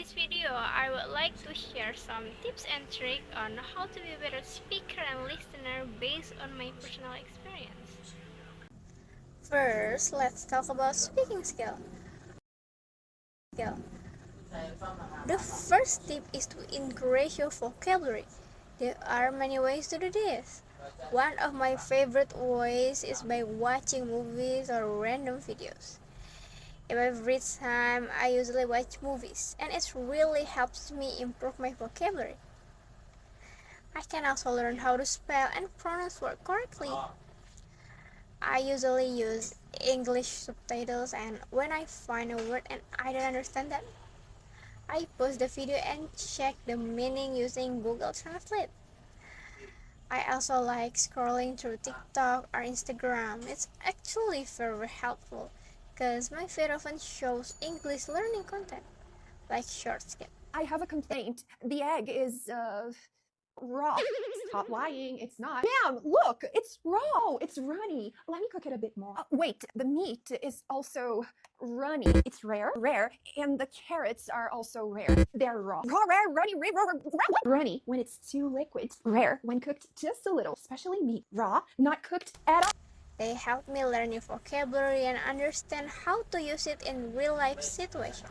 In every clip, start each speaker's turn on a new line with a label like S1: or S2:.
S1: this video, I would like to share some tips and tricks on how to be a better speaker and listener based on my personal experience. First, let's talk about speaking skill. The first tip is to increase your vocabulary. There are many ways to do this. One of my favorite ways is by watching movies or random videos. If I have free time, I usually watch movies, and it really helps me improve my vocabulary. I can also learn how to spell and pronounce words correctly. I usually use English subtitles, and when I find a word and I don't understand that, I pause the video and check the meaning using Google Translate. I also like scrolling through TikTok or Instagram. It's actually very helpful because my feed often shows English learning content, like short skits.
S2: I have a complaint. The egg is raw. Stop lying. It's not. Ma'am, look, it's raw. Oh, it's runny. Let me cook it a bit more. Wait, the meat is also runny. It's rare, and the carrots are also rare. They're raw. Raw, rare, runny when it's too liquid. Rare when cooked just a little, especially meat. Raw, not cooked at all.
S1: They help me learn new vocabulary and understand how to use it in real-life situations.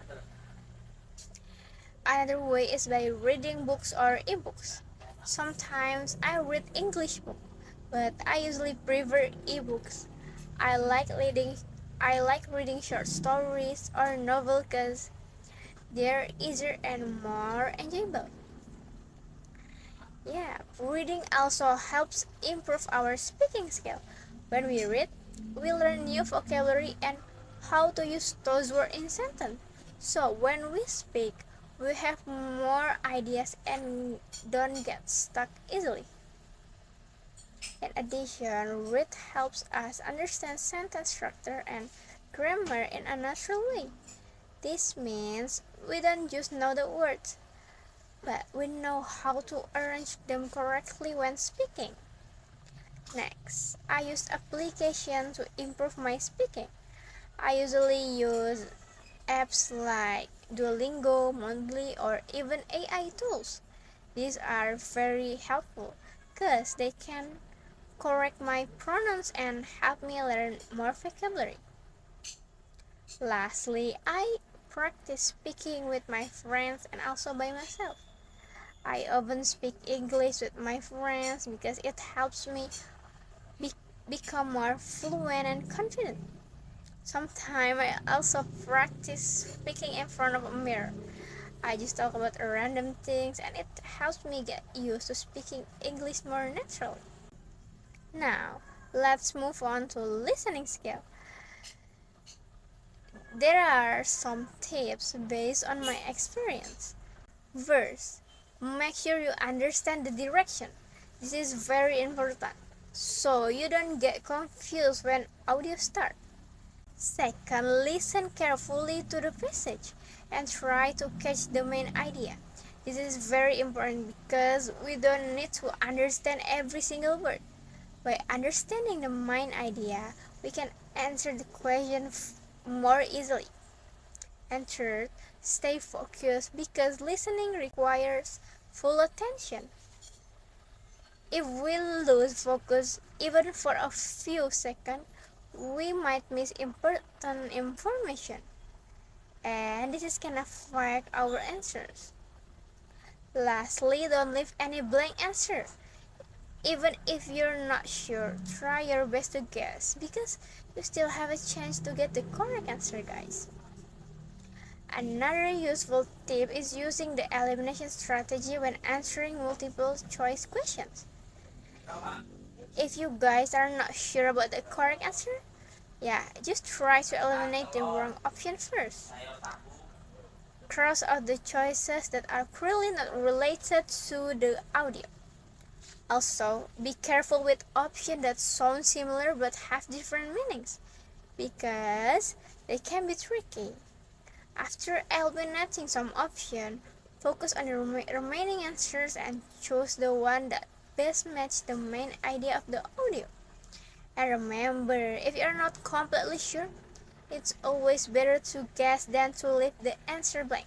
S1: Another way is by reading books or ebooks. Sometimes I read English books, but I usually prefer ebooks. I like reading short stories or novels because they're easier and more enjoyable. Yeah, reading also helps improve our speaking skill. When we read, we learn new vocabulary and how to use those words in sentence. So when we speak, we have more ideas and don't get stuck easily. In addition, read helps us understand sentence structure and grammar in a natural way. This means we don't just know the words, but we know how to arrange them correctly when speaking. Next, I use applications to improve my speaking. I usually use apps like Duolingo, Monthly, or even AI tools. These are very helpful because they can correct my pronouns and help me learn more vocabulary. Lastly, I practice speaking with my friends and also by myself. I often speak English with my friends because it helps me become more fluent and confident. Sometimes I also practice speaking in front of a mirror. I just talk about random things and it helps me get used to speaking English more naturally. Now, let's move on to listening skill. There are some tips based on my experience. First, make sure you understand the direction. This is very important, so you don't get confused when audio starts. Second, listen carefully to the passage and try to catch the main idea. This is very important because we don't need to understand every single word. By understanding the main idea, we can answer the question more easily. And third, stay focused because listening requires full attention. If we lose focus even for a few seconds, we might miss important information, and this can affect our answers. Lastly, don't leave any blank answer. Even if you're not sure, try your best to guess because you still have a chance to get the correct answer, guys. Another useful tip is using the elimination strategy when answering multiple choice questions. If you guys are not sure about the correct answer, just try to eliminate the wrong option first. Cross out the choices that are clearly not related to the audio. Also, be careful with options that sound similar but have different meanings, because they can be tricky. After eliminating some option, focus on the remaining answers and choose the one that best matches the main idea of the audio. And remember, if you're not completely sure, it's always better to guess than to leave the answer blank.